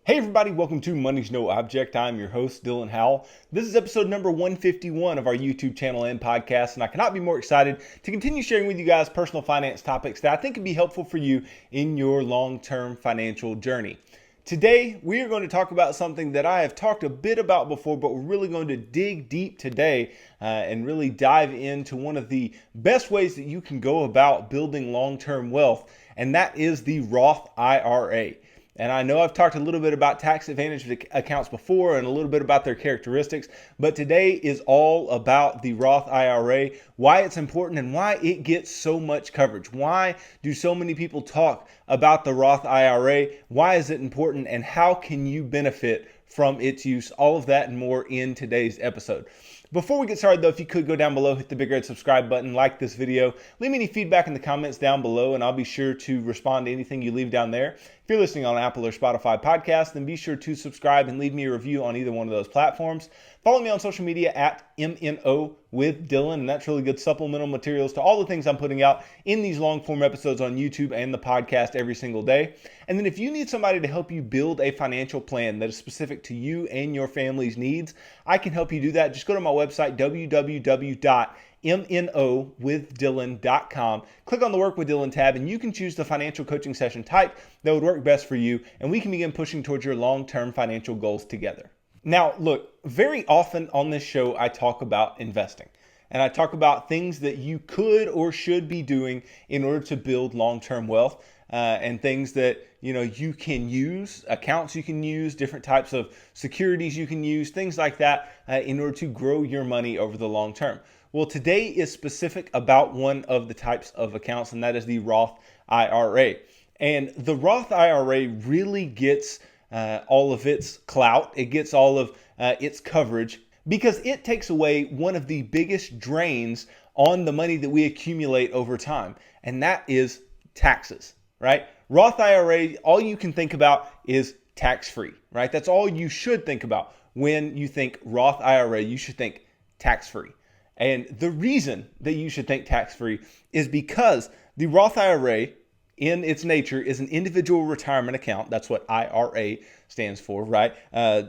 Hey everybody, welcome to Money's No Object. I'm your host, Dylan Howell. This is episode number 151 of our YouTube channel and podcast, and I cannot be more excited to continue sharing with you guys personal finance topics that I think can be helpful for you in your long-term financial journey. Today, we are going to talk about something that I have talked a bit about before, but we're really going to dig deep today and really dive into one of the best ways that you can go about building long-term wealth, and that is the Roth IRA. And I know I've talked a little bit about tax advantage accounts before and a little bit about their characteristics, but today is all about the Roth IRA, why it's important and why it gets so much coverage. Why do so many people talk about the Roth IRA? Why is it important and how can you benefit from its use? All of that and more in today's episode. Before we get started though, if you could go down below, hit the big red subscribe button, like this video, leave me any feedback in the comments down below, and I'll be sure to respond to anything you leave down there. If you're listening on Apple or Spotify podcast, then be sure to subscribe and leave me a review on either one of those platforms. Follow me on social media at MNO with Dylan, and that's really good supplemental materials to all the things I'm putting out in these long form episodes on YouTube and the podcast every single day. And then if you need somebody to help you build a financial plan that is specific to you and your family's needs, I can help you do that. Just go to my website, www.mnowithdylan.com. Click on the Work with Dylan tab, and you can choose the financial coaching session type that would work best for you, and we can begin pushing towards your long-term financial goals together. Now, look, very often on this show, I talk about investing, and I talk about things that you could or should be doing in order to build long-term wealth, and things that you can use, accounts you can use, different types of securities you can use, things like that in order to grow your money over the long term. Well, today is specific about one of the types of accounts, and that is the Roth IRA. And the Roth IRA really gets all of its clout. It gets all of its coverage because it takes away one of the biggest drains on the money that we accumulate over time, and that is taxes, right? Roth IRA, all you can think about is tax-free, right? That's all you should think about when you think Roth IRA. You should think tax-free. And the reason that you should think tax-free is because the Roth IRA, in its nature, is an individual retirement account. That's what IRA stands for, right?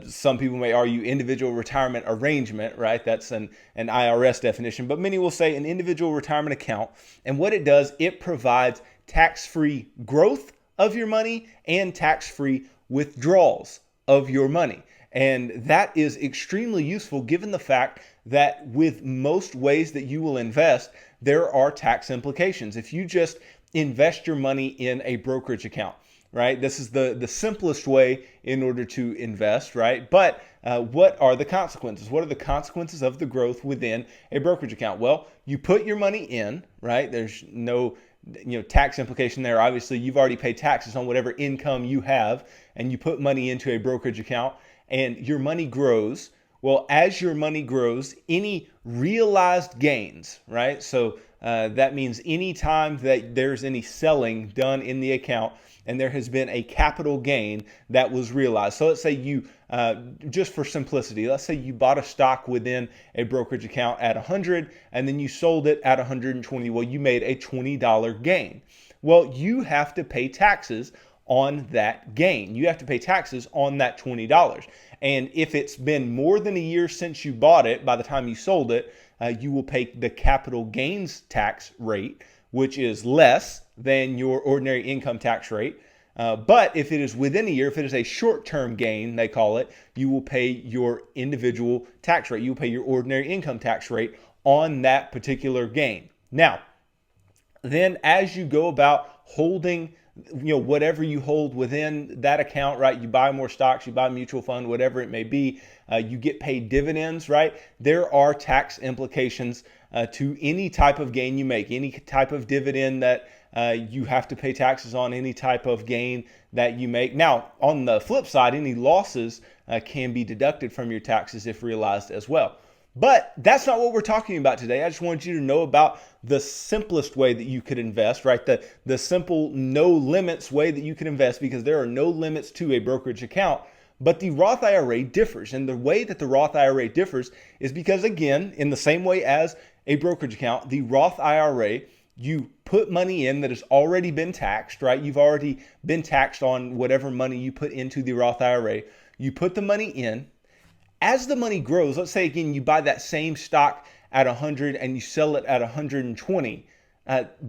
Some people may argue individual retirement arrangement, right? That's an IRS definition, but many will say an individual retirement account. And what it does, it provides tax-free growth of your money and tax-free withdrawals of your money. And that is extremely useful given the fact that with most ways that you will invest, there are tax implications. If you just invest your money in a brokerage account, right? This is the simplest way in order to invest, right? But what are the consequences? What are the consequences of the growth within a brokerage account? Well, you put your money in, right? There's no tax implication there. Obviously, you've already paid taxes on whatever income you have, and you put money into a brokerage account, and your money grows. Well, as your money grows, any realized gains, right? So that means any time that there's any selling done in the account and there has been a capital gain that was realized. So let's say you, just for simplicity, let's say you bought a stock within a brokerage account at 100 and then you sold it at 120. Well, you made a $20 gain. Well, you have to pay taxes on that gain. You have to pay taxes on that $20. And if it's been more than a year since you bought it, by the time you sold it, you will pay the capital gains tax rate, which is less than your ordinary income tax rate. But if it is within a year, if it is a short-term gain, they call it, you will pay your individual tax rate. You will pay your ordinary income tax rate on that particular gain. Now, then as you go about holding whatever you hold within that account, right? You buy more stocks, you buy a mutual fund, whatever it may be, you get paid dividends, right? There are tax implications to any type of gain you make, any type of dividend that you have to pay taxes on, any type of gain that you make. Now, on the flip side, any losses can be deducted from your taxes if realized as well. But that's not what we're talking about today. I just wanted you to know about the simplest way that you could invest, right? The simple no limits way that you can invest, because there are no limits to a brokerage account. But the Roth IRA differs. And the way that the Roth IRA differs is because, again, in the same way as a brokerage account, the Roth IRA you put money in that has already been taxed, right? You've already been taxed on whatever money you put into the Roth IRA. You put the money in. As the money grows, let's say again, you buy that same stock at 100 and you sell it at 120.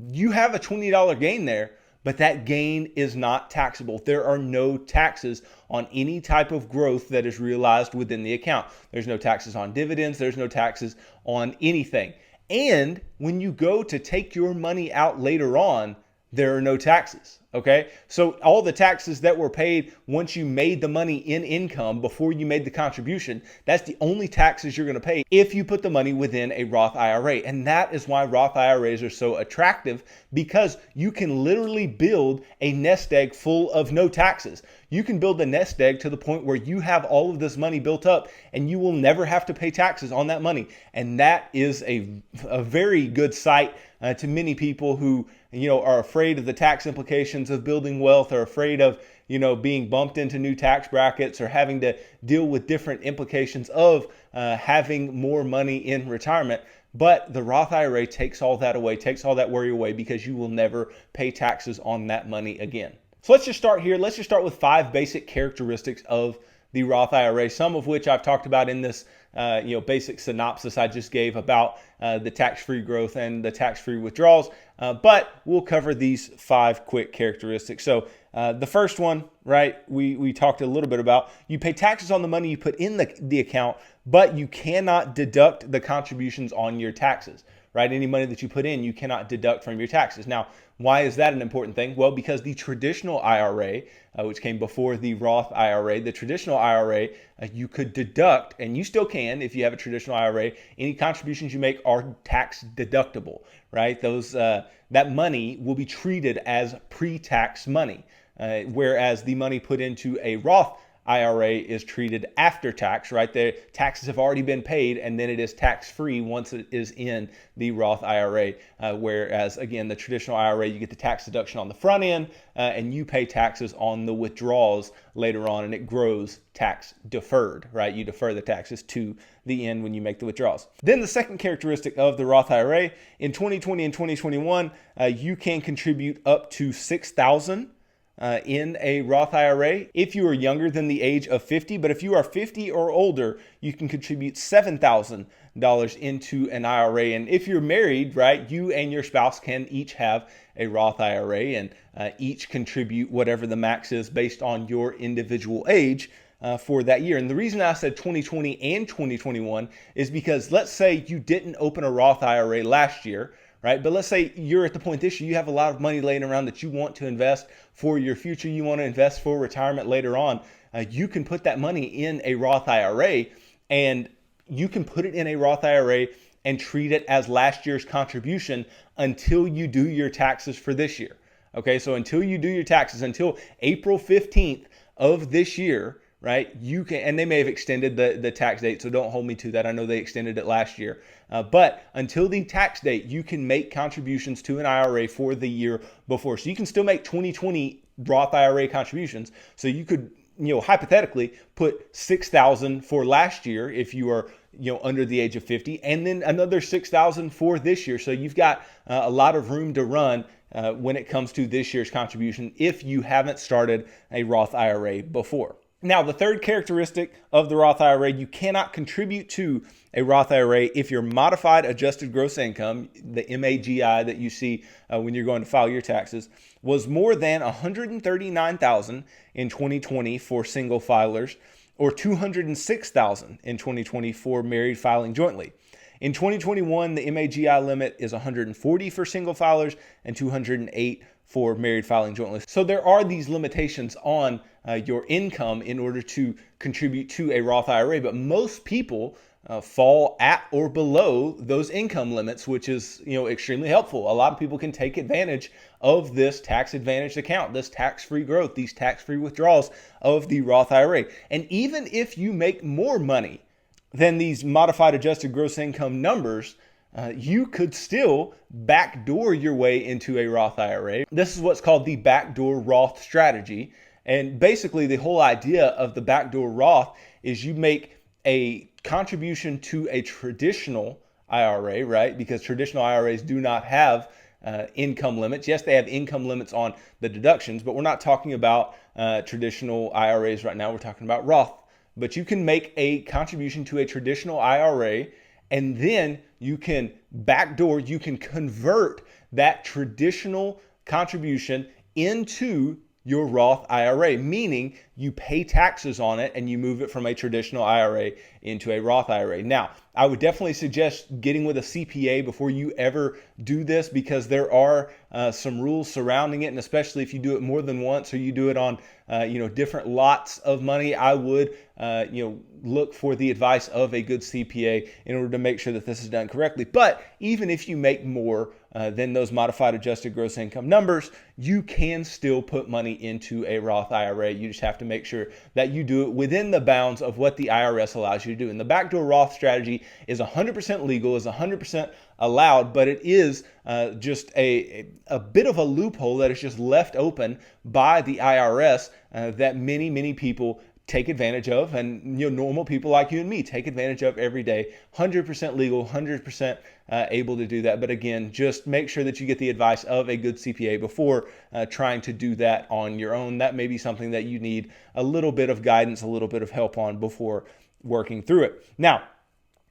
You have a $20 gain there, but that gain is not taxable. There are no taxes on any type of growth that is realized within the account. There's no taxes on dividends. There's no taxes on anything. And when you go to take your money out later on, there are no taxes, okay? So all the taxes that were paid once you made the money in income before you made the contribution, that's the only taxes you're gonna pay if you put the money within a Roth IRA. And that is why Roth IRAs are so attractive, because you can literally build a nest egg full of no taxes. You can build a nest egg to the point where you have all of this money built up and you will never have to pay taxes on that money. And that is a very good sight to many people who are afraid of the tax implications of building wealth, or afraid of being bumped into new tax brackets, or having to deal with different implications of having more money in retirement. But the Roth IRA takes all that away, takes all that worry away, because you will never pay taxes on that money again. So let's just start here. Let's just start with 5 basic characteristics of the Roth IRA, some of which I've talked about in this basic synopsis I just gave about the tax-free growth and the tax-free withdrawals. But we'll cover these 5 quick characteristics. So the first one, right, we talked a little bit about. You pay taxes on the money you put in the account, but you cannot deduct the contributions on your taxes, right? Any money that you put in, you cannot deduct from your taxes. Now, why is that an important thing? Well, because the traditional IRA, which came before the Roth IRA, the traditional IRA, you could deduct, and you still can if you have a traditional IRA, any contributions you make are tax deductible, right? Those that money will be treated as pre-tax money, whereas the money put into a Roth IRA is treated after tax, right? The taxes have already been paid, and then it is tax-free once it is in the Roth IRA. Whereas, again, the traditional IRA, you get the tax deduction on the front end, and you pay taxes on the withdrawals later on, and it grows tax deferred, right? You defer the taxes to the end when you make the withdrawals. Then the second characteristic of the Roth IRA, in 2020 and 2021, you can contribute up to $6,000 in a Roth IRA if you are younger than the age of 50. But if you are 50 or older, you can contribute $7,000 into an IRA. And if you're married, right, you and your spouse can each have a Roth IRA and each contribute whatever the max is based on your individual age for that year. And the reason I said 2020 and 2021 is because let's say you didn't open a Roth IRA last year, right? But let's say you're at the point this year, you have a lot of money laying around that you want to invest for your future, you want to invest for retirement later on. You can put that money in a Roth IRA, and you can put it in a Roth IRA and treat it as last year's contribution until you do your taxes for this year. Okay, so until you do your taxes, until April 15th of this year, right? You can, and they may have extended the tax date, so don't hold me to that. I know they extended it last year. But until the tax date, you can make contributions to an IRA for the year before. So you can still make 2020 Roth IRA contributions. So you could, hypothetically put $6,000 for last year if you are, under the age of 50, and then another $6,000 for this year. So you've got a lot of room to run when it comes to this year's contribution if you haven't started a Roth IRA before. Now, the third characteristic of the Roth IRA, you cannot contribute to a Roth IRA if your modified adjusted gross income, the MAGI that you see when you're going to file your taxes, was more than $139,000 in 2020 for single filers, or $206,000 in 2020 for married filing jointly. In 2021, the MAGI limit is $140 for single filers and $208 for married filing jointly. So there are these limitations on your income in order to contribute to a Roth IRA, but most people fall at or below those income limits, which is extremely helpful. A lot of people can take advantage of this tax advantaged account, this tax-free growth, these tax-free withdrawals of the Roth IRA. And even if you make more money than these modified adjusted gross income numbers, you could still backdoor your way into a Roth IRA. This is what's called the backdoor Roth strategy. And basically the whole idea of the backdoor Roth is you make a contribution to a traditional IRA, right? Because traditional IRAs do not have income limits. Yes, they have income limits on the deductions, but we're not talking about traditional IRAs right now. We're talking about Roth. But you can make a contribution to a traditional IRA, and then you can backdoor, you can convert that traditional contribution into your Roth IRA, meaning you pay taxes on it and you move it from a traditional IRA into a Roth IRA. Now, I would definitely suggest getting with a CPA before you ever do this, because there are some rules surrounding it, and especially if you do it more than once or you do it on different lots of money, I would look for the advice of a good CPA in order to make sure that this is done correctly. But even if you make more than those modified adjusted gross income numbers, you can still put money into a Roth IRA. You just have to make sure that you do it within the bounds of what the IRS allows you to do. And the backdoor Roth strategy is 100% legal, is 100% allowed, but it is just a bit of a loophole that is just left open by the IRS that many people take advantage of, and normal people like you and me take advantage of every day. 100% legal, 100% able to do that. But again, just make sure that you get the advice of a good CPA before trying to do that on your own. That may be something that you need a little bit of guidance, a little bit of help on before working through it. Now,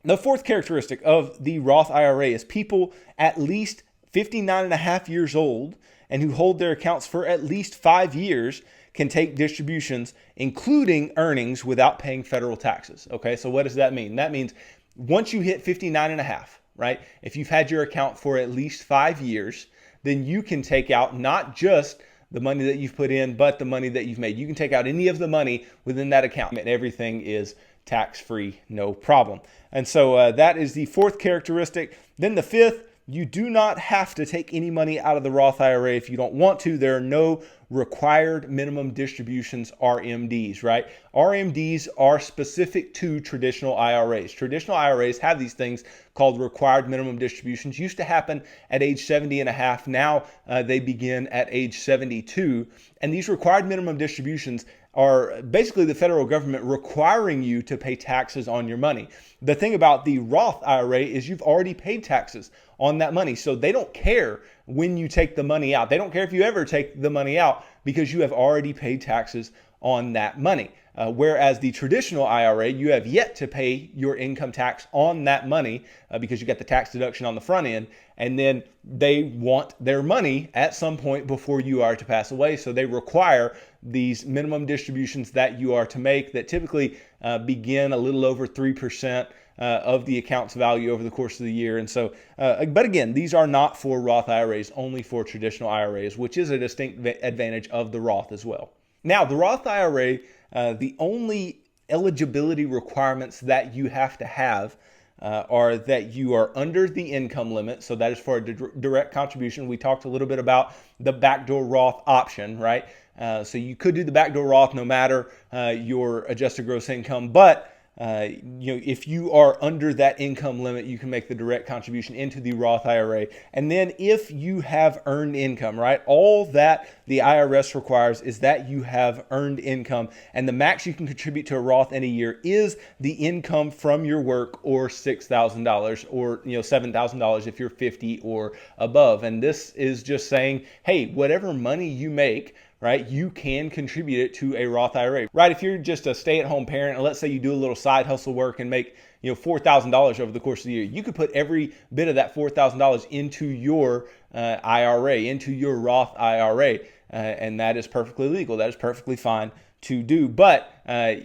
the fourth characteristic of the Roth IRA is people at least 59 and a half years old and who hold their accounts for at least 5 years can take distributions, including earnings, without paying federal taxes. Okay, so what does that mean? That means once you hit 59 and a half, right? If you've had your account for at least 5 years, then you can take out not just the money that you've put in, but the money that you've made. You can take out any of the money within that account, and everything is tax-free, no problem. And so that is the fourth characteristic. Then the fifth, you do not have to take any money out of the Roth IRA if you don't want to. There are no required minimum distributions, RMDs, right? RMDs are specific to traditional IRAs. Traditional IRAs have these things called required minimum distributions. Used to happen at age 70 and a half. Now they begin at age 72. And these required minimum distributions are basically the federal government requiring you to pay taxes on your money. The thing about the Roth IRA is you've already paid taxes on that money. So they don't care when you take the money out. They don't care if you ever take the money out because you have already paid taxes on that money. Whereas the traditional IRA, you have yet to pay your income tax on that money because you got the tax deduction on the front end, and then they want their money at some point before you are to pass away. So they require these minimum distributions that you are to make that typically begin a little over 3% of the account's value over the course of the year. And so, but again, these are not for Roth IRAs, only for traditional IRAs, which is a distinct advantage of the Roth as well. Now, the Roth IRA, the only eligibility requirements that you have to have are that you are under the income limit. So that is for a direct contribution. We talked a little bit about the backdoor Roth option, right? So you could do the backdoor Roth no matter your adjusted gross income, but if you are under that income limit, you can make the direct contribution into the Roth IRA. And then if you have earned income, right, all that the IRS requires is that you have earned income, and the max you can contribute to a Roth in a year is the income from your work, or $6,000, or $7,000 if you're 50 or above. And this is just saying, hey, whatever money you make, right, you can contribute it to a Roth IRA, right? If you're just a stay-at-home parent, and let's say you do a little side hustle work and make $4,000 over the course of the year, you could put every bit of that $4,000 into your IRA, into your Roth IRA, and that is perfectly legal. That is perfectly fine to do, but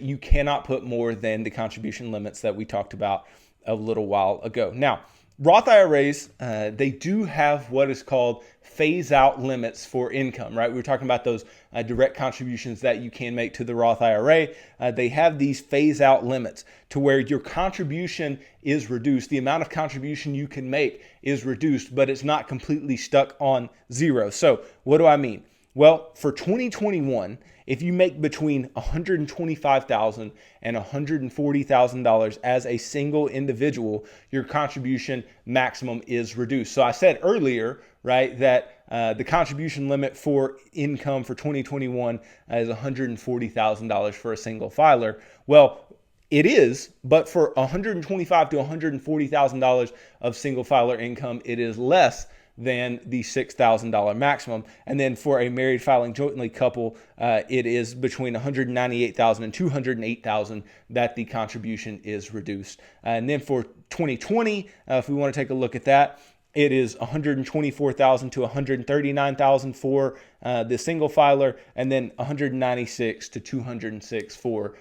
you cannot put more than the contribution limits that we talked about a little while ago. Now, Roth IRAs, they do have what is called phase-out limits for income, right? We were talking about those direct contributions that you can make to the Roth IRA. They have these phase-out limits to where your contribution is reduced. The amount of contribution you can make is reduced, but it's not completely stuck on zero. So what do I mean? Well, for 2021, if you make between $125,000 and $140,000 as a single individual, your contribution maximum is reduced. So I said earlier, right, that the contribution limit for income for 2021 is $140,000 for a single filer. Well, it is, but for $125,000 to $140,000 of single filer income, it is less than the $6,000 maximum. And then for a married filing jointly couple, it is between $198,000 and $208,000 that the contribution is reduced. And then for 2020, if we want to take a look at that, it is $124,000 to $139,000 for the single filer, and then $196,000 to $206,000 for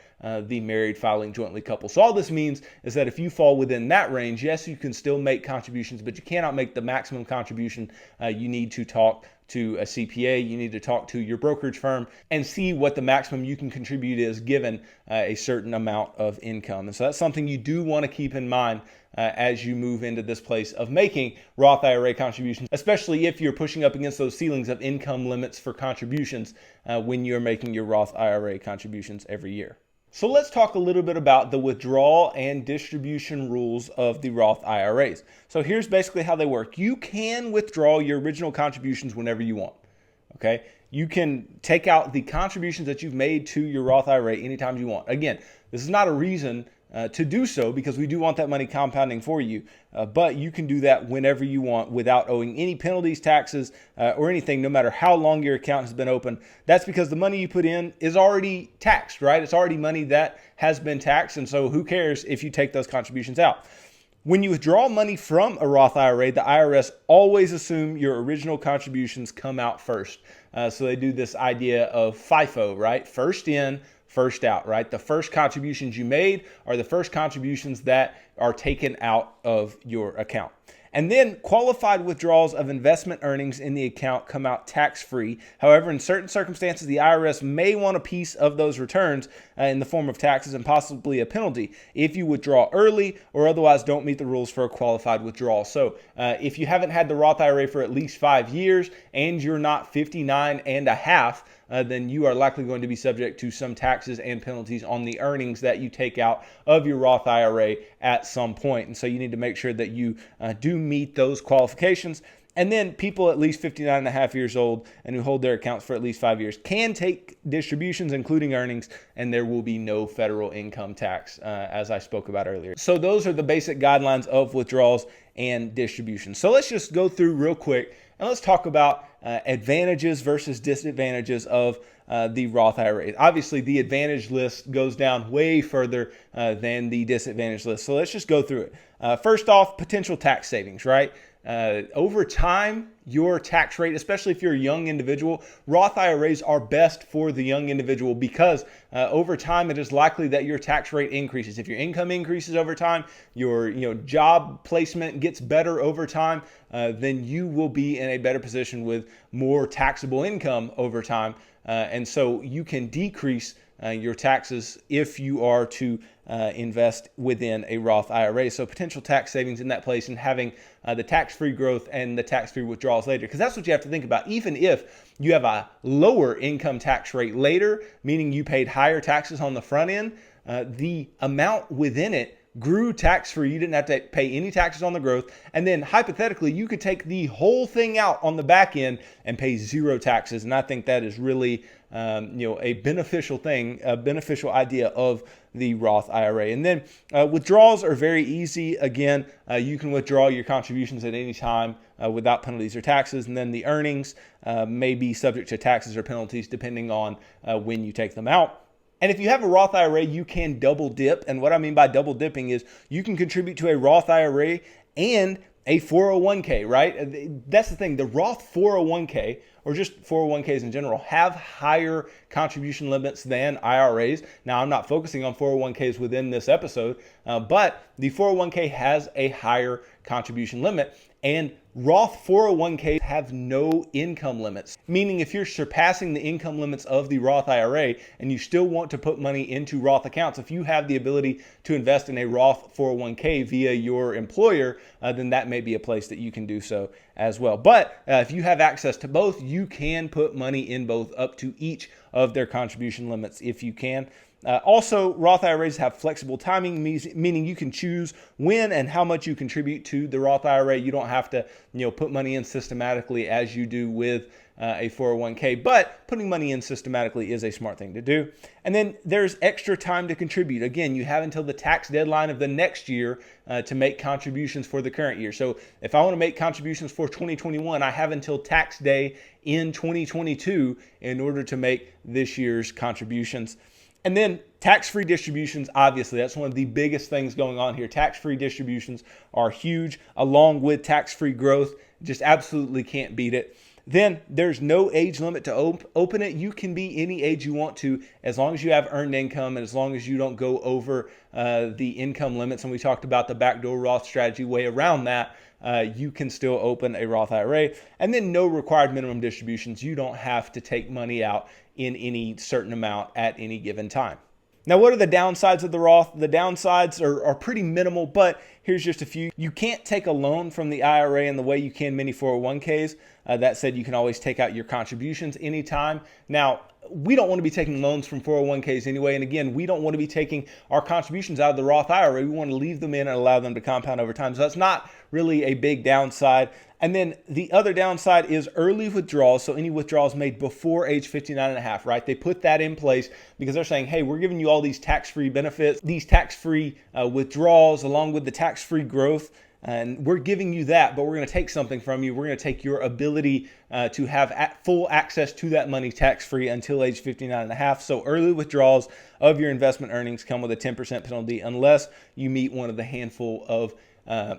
the married filing jointly couple. So all this means is that if you fall within that range, yes, you can still make contributions, but you cannot make the maximum contribution. You need to talk to a CPA, you need to talk to your brokerage firm and see what the maximum you can contribute is given a certain amount of income. And so that's something you do want to keep in mind as you move into this place of making Roth IRA contributions, especially if you're pushing up against those ceilings of income limits for contributions when you're making your Roth IRA contributions every year. So let's talk a little bit about the withdrawal and distribution rules of the Roth IRAs. So here's basically how they work. You can withdraw your original contributions whenever you want, okay? You can take out the contributions that you've made to your Roth IRA anytime you want. Again, this is not a reason to do so because we do want that money compounding for you, but you can do that whenever you want without owing any penalties, taxes, or anything, no matter how long your account has been open. That's because the money you put in is already taxed, right? It's already money that has been taxed, and so who cares if you take those contributions out? When you withdraw money from a Roth IRA, the IRS always assume your original contributions come out first. So they do this idea of FIFO, right? First in, first out, right? The first contributions you made are the first contributions that are taken out of your account. And then qualified withdrawals of investment earnings in the account come out tax-free. However, in certain circumstances, the IRS may want a piece of those returns in the form of taxes and possibly a penalty if you withdraw early or otherwise don't meet the rules for a qualified withdrawal. So if you haven't had the Roth IRA for at least 5 years and you're not 59 and a half, then you are likely going to be subject to some taxes and penalties on the earnings that you take out of your Roth IRA at some point. And so you need to make sure that you do meet those qualifications. And then people at least 59 and a half years old and who hold their accounts for at least 5 years can take distributions, including earnings, and there will be no federal income tax, as I spoke about earlier. So those are the basic guidelines of withdrawals and distributions. So let's just go through real quick and let's talk about advantages versus disadvantages of the Roth IRA. Obviously, the advantage list goes down way further than the disadvantage list. So let's just go through it. First off, potential tax savings, right? Over time, your tax rate, especially if you're a young individual, Roth IRAs are best for the young individual because over time, it is likely that your tax rate increases. If your income increases over time, your job placement gets better over time, then you will be in a better position with more taxable income over time. And so you can decrease your taxes if you are to invest within a Roth IRA. So potential tax savings in that place and having the tax-free growth and the tax-free withdrawals later. Because that's what you have to think about. Even if you have a lower income tax rate later, meaning you paid higher taxes on the front end, the amount within it grew tax-free. You didn't have to pay any taxes on the growth. And then hypothetically, you could take the whole thing out on the back end and pay zero taxes. And I think that is really a beneficial thing, a beneficial idea of the Roth IRA. And then withdrawals are very easy. Again, you can withdraw your contributions at any time without penalties or taxes. And then the earnings may be subject to taxes or penalties depending on when you take them out. And if you have a Roth IRA, you can double dip. And what I mean by double dipping is you can contribute to a Roth IRA and a 401k, right? That's the thing. The Roth 401k, or just 401ks in general, have higher contribution limits than IRAs. Now, I'm not focusing on 401ks within this episode, but the 401k has a higher contribution limit. And Roth 401ks have no income limits, meaning if you're surpassing the income limits of the Roth IRA and you still want to put money into Roth accounts, if you have the ability to invest in a Roth 401k via your employer, then that may be a place that you can do so as well. But if you have access to both, you can put money in both up to each of their contribution limits if you can. Also, Roth IRAs have flexible timing, meaning you can choose when and how much you contribute to the Roth IRA. You don't have to, put money in systematically as you do with a 401k, but putting money in systematically is a smart thing to do. And then there's extra time to contribute. Again, you have until the tax deadline of the next year to make contributions for the current year. So if I want to make contributions for 2021, I have until tax day in 2022 in order to make this year's contributions. And then tax-free distributions, obviously, that's one of the biggest things going on here. Tax-free distributions are huge, along with tax-free growth. Just absolutely can't beat it. Then there's no age limit to open it. You can be any age you want to, as long as you have earned income and as long as you don't go over the income limits. And we talked about the backdoor Roth strategy way around that. You can still open a Roth IRA. And then no required minimum distributions. You don't have to take money out in any certain amount at any given time. Now, what are the downsides of the Roth? The downsides are pretty minimal, but here's just a few. You can't take a loan from the IRA in the way you can many 401ks. That said, you can always take out your contributions anytime. Now, we don't want to be taking loans from 401ks anyway. And again, we don't want to be taking our contributions out of the Roth IRA. We want to leave them in and allow them to compound over time. So that's not really a big downside. And then the other downside is early withdrawals. So any withdrawals made before age 59 and a half, right? They put that in place because they're saying, hey, we're giving you all these tax-free benefits, these tax-free withdrawals along with the tax-free growth. And we're giving you that, but we're going to take something from you. We're going to take your ability to have full access to that money tax-free until age 59 and a half. So early withdrawals of your investment earnings come with a 10% penalty unless you meet one of the handful of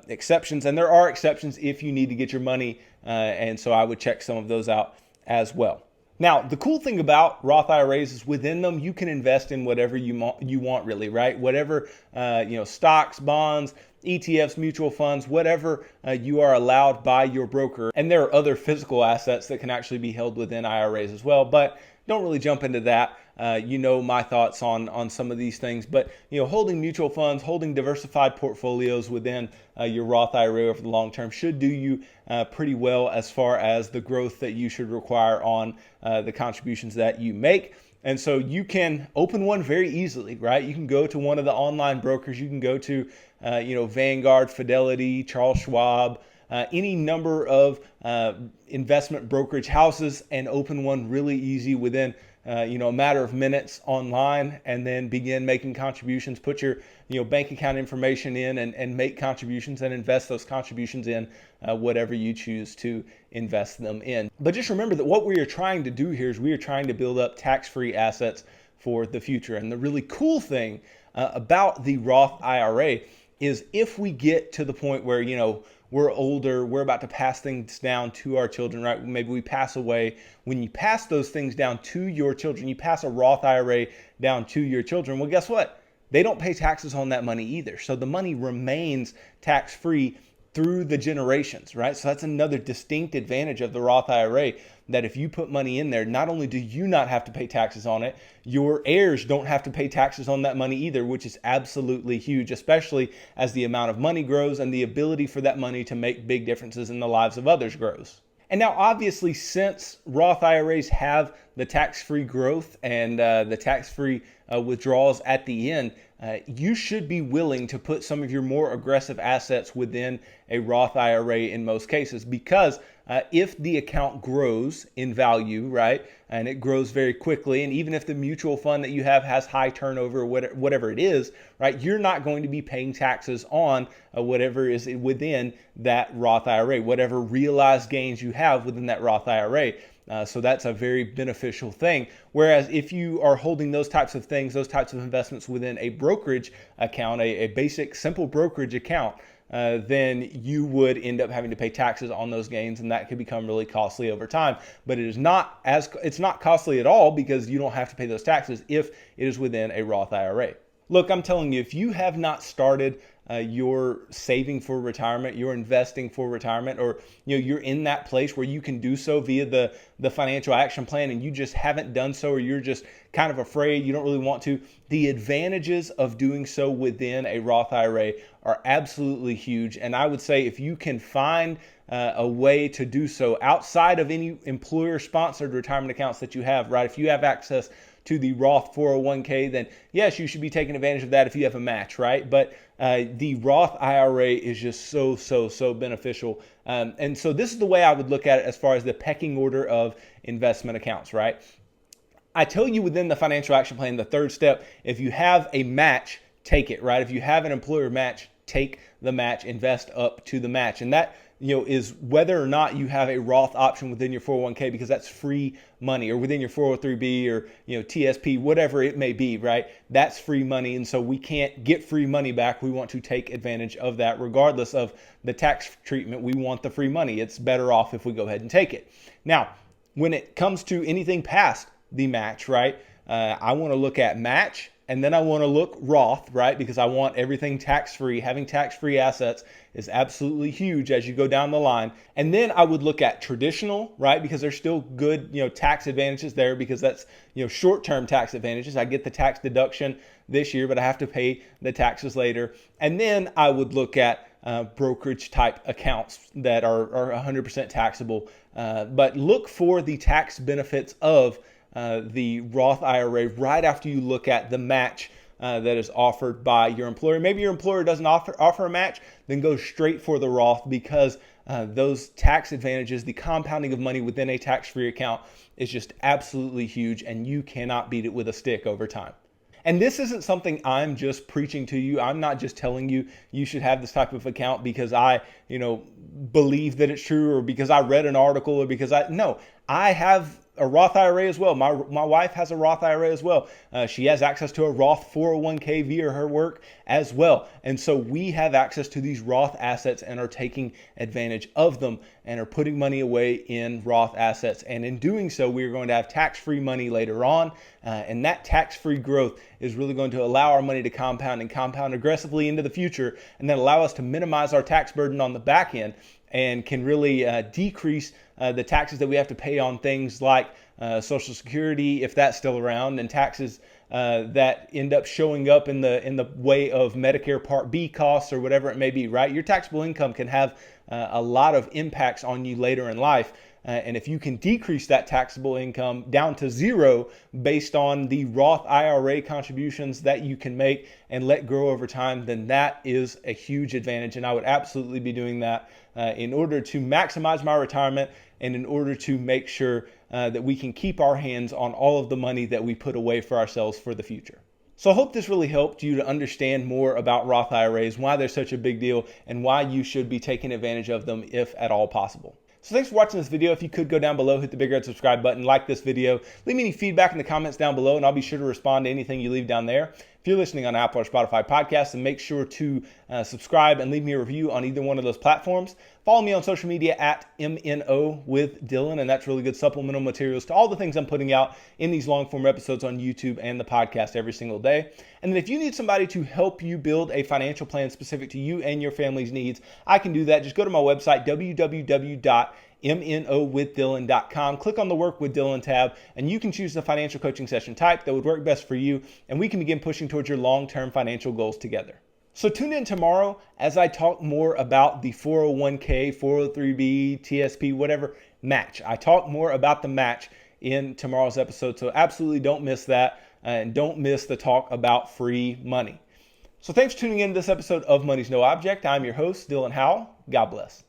exceptions. And there are exceptions if you need to get your money. And so I would check some of those out as well. Now, the cool thing about Roth IRAs is within them, you can invest in whatever you want really, right? Whatever, stocks, bonds, ETFs, mutual funds, whatever you are allowed by your broker. And there are other physical assets that can actually be held within IRAs as well, but don't really jump into that. My thoughts on some of these things, but holding mutual funds, holding diversified portfolios within your Roth IRA over the long term should do you pretty well as far as the growth that you should require on the contributions that you make. And so you can open one very easily, right? You can go to one of the online brokers. You can go to, Vanguard, Fidelity, Charles Schwab, any number of investment brokerage houses and open one really easy within, a matter of minutes online, and then begin making contributions. Put your, bank account information in and make contributions and invest those contributions in whatever you choose to invest them in. But just remember that what we are trying to do here is we are trying to build up tax-free assets for the future. And the really cool thing about the Roth IRA is if we get to the point where, we're older, we're about to pass things down to our children, right? Maybe we pass away. When you pass those things down to your children, you pass a Roth IRA down to your children, well, guess what? They don't pay taxes on that money either. So the money remains tax-free through the generations, right? So that's another distinct advantage of the Roth IRA, that if you put money in there, not only do you not have to pay taxes on it, your heirs don't have to pay taxes on that money either, which is absolutely huge, especially as the amount of money grows and the ability for that money to make big differences in the lives of others grows. And now, obviously, since Roth IRAs have the tax-free growth and the tax-free withdrawals at the end, you should be willing to put some of your more aggressive assets within a Roth IRA in most cases, because if the account grows in value, right, and it grows very quickly, and even if the mutual fund that you have has high turnover, whatever it is, right, you're not going to be paying taxes on whatever is within that Roth IRA, whatever realized gains you have within that Roth IRA. So that's a very beneficial thing. Whereas if you are holding those types of things, those types of investments within a brokerage account, a basic simple brokerage account, then you would end up having to pay taxes on those gains, and that could become really costly over time. But it's not costly at all, because you don't have to pay those taxes if it is within a Roth IRA. Look, I'm telling you, if you have not started you're saving for retirement, you're investing for retirement, or you're in that place where you can do so via the financial action plan, and you just haven't done so, or you're just kind of afraid, you don't really want to, the advantages of doing so within a Roth IRA are absolutely huge. And I would say if you can find a way to do so outside of any employer-sponsored retirement accounts that you have, right? If you have access to the Roth 401k, then yes, you should be taking advantage of that if you have a match, right? But the Roth IRA is just so beneficial. And so this is the way I would look at it as far as the pecking order of investment accounts, right? I tell you within the financial action plan, the third step, if you have a match, take it, right? If you have an employer match, take the match, invest up to the match. And that, is whether or not you have a Roth option within your 401k, because that's free money, or within your 403b or, TSP, whatever it may be, right? That's free money. And so we can't get free money back. We want to take advantage of that regardless of the tax treatment. We want the free money. It's better off if we go ahead and take it. Now, when it comes to anything past the match, right? I want to look at match, and then I want to look Roth, right? Because I want everything tax-free. Having tax-free assets is absolutely huge as you go down the line. And then I would look at traditional, right? Because there's still good, tax advantages there, because that's, short-term tax advantages. I get the tax deduction this year, but I have to pay the taxes later. And then I would look at brokerage type accounts that are 100% taxable. But look for the tax benefits of the Roth IRA right after you look at the match that is offered by your employer. Maybe your employer doesn't offer a match, then go straight for the Roth, because those tax advantages, the compounding of money within a tax-free account, is just absolutely huge, and you cannot beat it with a stick over time. And this isn't something I'm just preaching to you. I'm not just telling you you should have this type of account because I, believe that it's true, or because I read an article, or because I have a Roth IRA as well. My wife has a Roth IRA as well. She has access to a Roth 401k via her work as well. And so we have access to these Roth assets and are taking advantage of them and are putting money away in Roth assets. And in doing so, we are going to have tax-free money later on. And that tax-free growth is really going to allow our money to compound and compound aggressively into the future, and then allow us to minimize our tax burden on the back end, and can really decrease the taxes that we have to pay on things like Social Security, if that's still around, and taxes that end up showing up in the way of Medicare Part B costs or whatever it may be, right? Your taxable income can have a lot of impacts on you later in life. And if you can decrease that taxable income down to zero based on the Roth IRA contributions that you can make and let grow over time, then that is a huge advantage. And I would absolutely be doing that in order to maximize my retirement, and in order to make sure that we can keep our hands on all of the money that we put away for ourselves for the future. So I hope this really helped you to understand more about Roth IRAs, why they're such a big deal, and why you should be taking advantage of them if at all possible. So thanks for watching this video. If you could go down below, hit the big red subscribe button, like this video, leave me any feedback in the comments down below, and I'll be sure to respond to anything you leave down there. If you're listening on Apple or Spotify podcasts, then make sure to subscribe and leave me a review on either one of those platforms. Follow me on social media at MNO with Dylan, and that's really good supplemental materials to all the things I'm putting out in these long form episodes on YouTube and the podcast every single day. And then if you need somebody to help you build a financial plan specific to you and your family's needs, I can do that. Just go to my website, www.mnowithdylan.com. Click on the Work with Dylan tab, and you can choose the financial coaching session type that would work best for you, and we can begin pushing towards your long-term financial goals together. So tune in tomorrow as I talk more about the 401k, 403b, TSP, whatever match. I talk more about the match in tomorrow's episode, so absolutely don't miss that, and don't miss the talk about free money. So thanks for tuning in to this episode of Money's No Object. I'm your host, Dylan Howell. God bless.